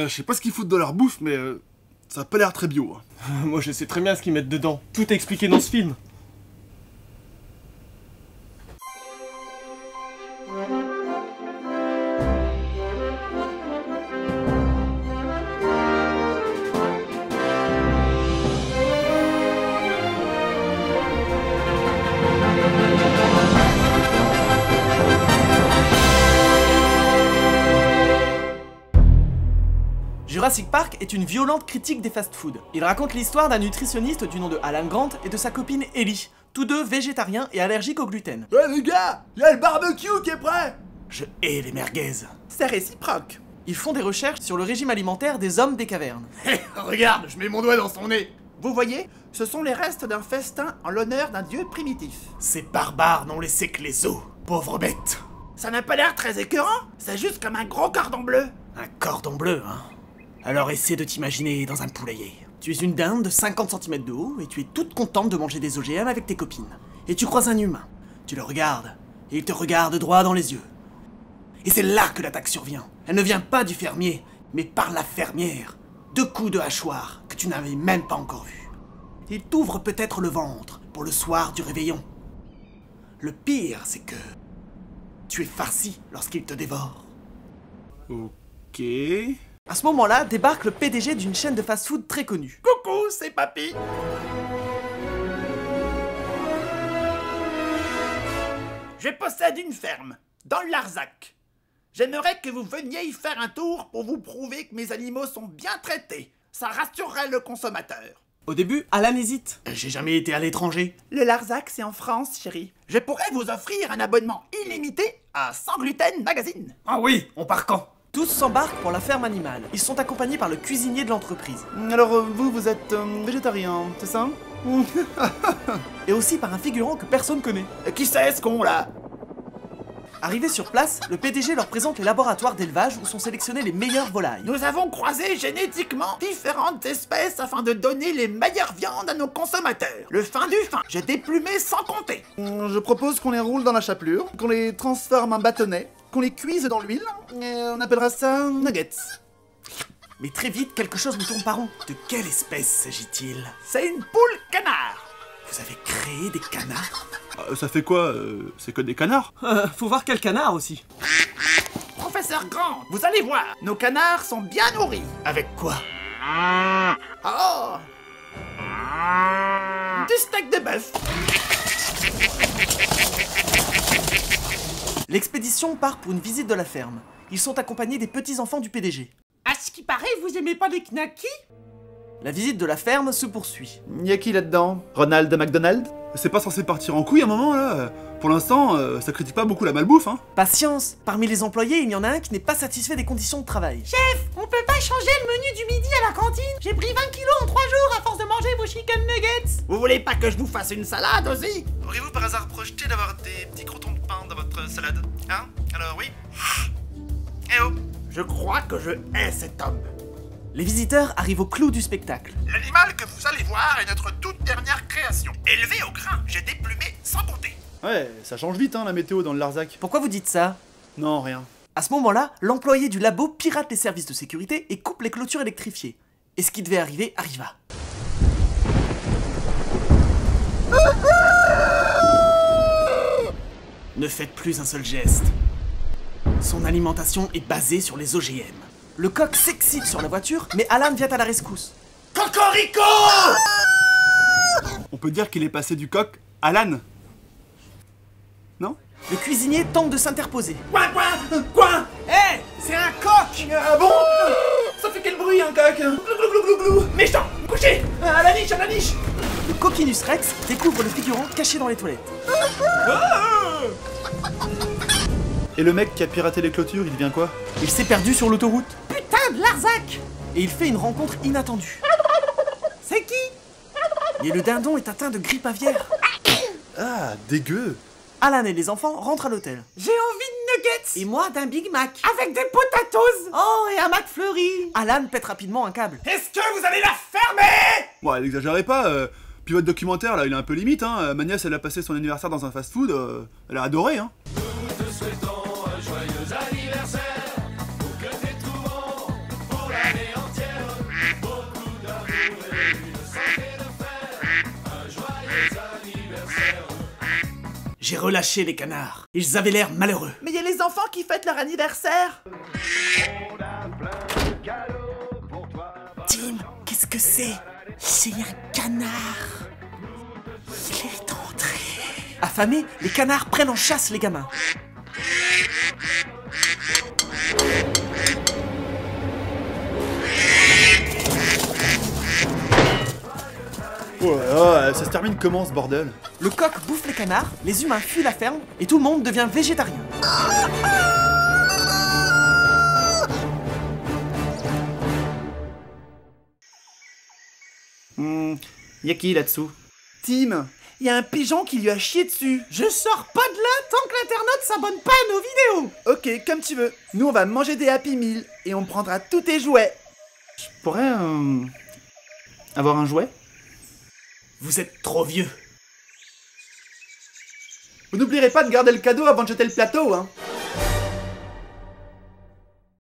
Je sais pas ce qu'ils foutent dans leur bouffe, mais ça a pas l'air très bio. Moi je sais très bien ce qu'ils mettent dedans. Tout est expliqué dans ce film. Jurassic Park est une violente critique des fast-foods. Il raconte l'histoire d'un nutritionniste du nom de Alan Grant et de sa copine Ellie, tous deux végétariens et allergiques au gluten. Ouais les gars, y'a le barbecue qui est prêt. Je hais les merguez. C'est réciproque. Ils font des recherches sur le régime alimentaire des hommes des cavernes. Hé, regarde, je mets mon doigt dans son nez. Vous voyez, ce sont les restes d'un festin en l'honneur d'un dieu primitif. Ces barbares n'ont laissé que les os, pauvres bêtes. Ça n'a pas l'air très écœurant, c'est juste comme un gros cordon bleu. Un cordon bleu, hein. Alors essaie de t'imaginer dans un poulailler. Tu es une dinde de 50 cm de haut et tu es toute contente de manger des OGM avec tes copines. Et tu croises un humain. Tu le regardes et il te regarde droit dans les yeux. Et c'est là que l'attaque survient. Elle ne vient pas du fermier, mais par la fermière. 2 coups de hachoir que tu n'avais même pas encore vus. Il t'ouvre peut-être le ventre pour le soir du réveillon. Le pire, c'est que tu es farci lorsqu'il te dévore. Ok... À ce moment-là, débarque le PDG d'une chaîne de fast-food très connue. Coucou, c'est Papy. Je possède une ferme, dans le Larzac. J'aimerais que vous veniez y faire un tour pour vous prouver que mes animaux sont bien traités. Ça rassurerait le consommateur. Au début, Alan hésite. J'ai jamais été à l'étranger. Le Larzac, c'est en France, chérie. Je pourrais vous offrir un abonnement illimité à Sans Gluten Magazine. Ah oui, on part quand? Tous s'embarquent pour la ferme animale. Ils sont accompagnés par le cuisinier de l'entreprise. Alors vous êtes végétarien, c'est ça? Et aussi par un figurant que personne connaît. Qui c'est ce con là? Arrivé sur place, le PDG leur présente les laboratoires d'élevage où sont sélectionnées les meilleures volailles. Nous avons croisé génétiquement différentes espèces afin de donner les meilleures viandes à nos consommateurs. Le fin du fin, j'ai déplumé sans compter. Je propose qu'on les roule dans la chapelure, qu'on les transforme en bâtonnets, qu'on les cuise dans l'huile, et on appellera ça nuggets. Mais très vite, quelque chose me tourne par rond. De quelle espèce s'agit-il? C'est une poule canard. Vous avez créé des canards? Ça fait quoi? C'est que des canards? Faut voir quel canard aussi. Professeur Grant, vous allez voir, nos canards sont bien nourris. Avec quoi? Oh! Du steak de bœuf. L'expédition part pour une visite de la ferme. Ils sont accompagnés des petits-enfants du PDG. À ce qui paraît, vous aimez pas les knackis? La visite de la ferme se poursuit. Y'a qui là-dedans? Ronald McDonald? C'est pas censé partir en couille à un moment là? Pour l'instant, ça critique pas beaucoup la malbouffe, hein? Patience! Parmi les employés, il y en a un qui n'est pas satisfait des conditions de travail. Chef, on peut pas changer le menu du midi à la cantine? J'ai pris 20 kilos en 3 jours à force de manger vos chicken nuggets. Vous voulez pas que je vous fasse une salade aussi? Auriez-vous par hasard projeté d'avoir des petits crotons de pain dans votre salade? Hein? Alors oui? Eh oh! Je crois que je hais cet homme. Les visiteurs arrivent au clou du spectacle. L'animal que vous allez voir est notre toute dernière création. Élevé au grain, j'ai déplumé sans compter. Ouais, ça change vite, hein, la météo dans le Larzac. Pourquoi vous dites ça? Non, rien. À ce moment-là, l'employé du labo pirate les services de sécurité et coupe les clôtures électrifiées. Et ce qui devait arriver arriva. Ne faites plus un seul geste. Son alimentation est basée sur les OGM. Le coq s'excite sur la voiture, mais Alan vient à la rescousse. Cocorico! On peut dire qu'il est passé du coq à l'âne. Non? Le cuisinier tente de s'interposer. Quoi? Hé, c'est un coq! Ah bon? Ça fait quel bruit un coq? Glou glou glou glou glou. Méchant! Couché! À la niche, à la niche! Le coquinus rex découvre le figurant caché dans les toilettes. Et le mec qui a piraté les clôtures, il devient quoi? Il s'est perdu sur l'autoroute. Putain de Larzac! Et il fait une rencontre inattendue. C'est qui? Mais le dindon est atteint de grippe aviaire. Ah, dégueu! Alan et les enfants rentrent à l'hôtel. J'ai envie de nuggets! Et moi d'un Big Mac. Avec des potatoes! Oh, et un McFlurry! Alan pète rapidement un câble. Est-ce que vous allez la fermer? Bon, n'exagérez pas, puis votre documentaire là, il est un peu limite, hein. Ma nièce, elle a passé son anniversaire dans un fast-food, elle a adoré, hein. Nous te souhaitons un joyeux anniversaire, pour que t'aies tout bon pour l'année. J'ai relâché les canards. Ils avaient l'air malheureux. Mais il y a les enfants qui fêtent leur anniversaire. Tim, qu'est-ce que c'est? C'est un canard. Il est entré. Affamés, les canards prennent en chasse les gamins. Oh là là, ça se termine comment ce bordel? Le coq bouffe les canards, les humains fuient la ferme et tout le monde devient végétarien. Y a qui là-dessous? Tim, il y a un pigeon qui lui a chié dessus. Je sors pas de là tant que l'internaute s'abonne pas à nos vidéos. Ok, comme tu veux. Nous, on va manger des Happy Meal et on prendra tous tes jouets. Je pourrais avoir un jouet? Vous êtes trop vieux. Vous n'oublierez pas de garder le cadeau avant de jeter le plateau, hein.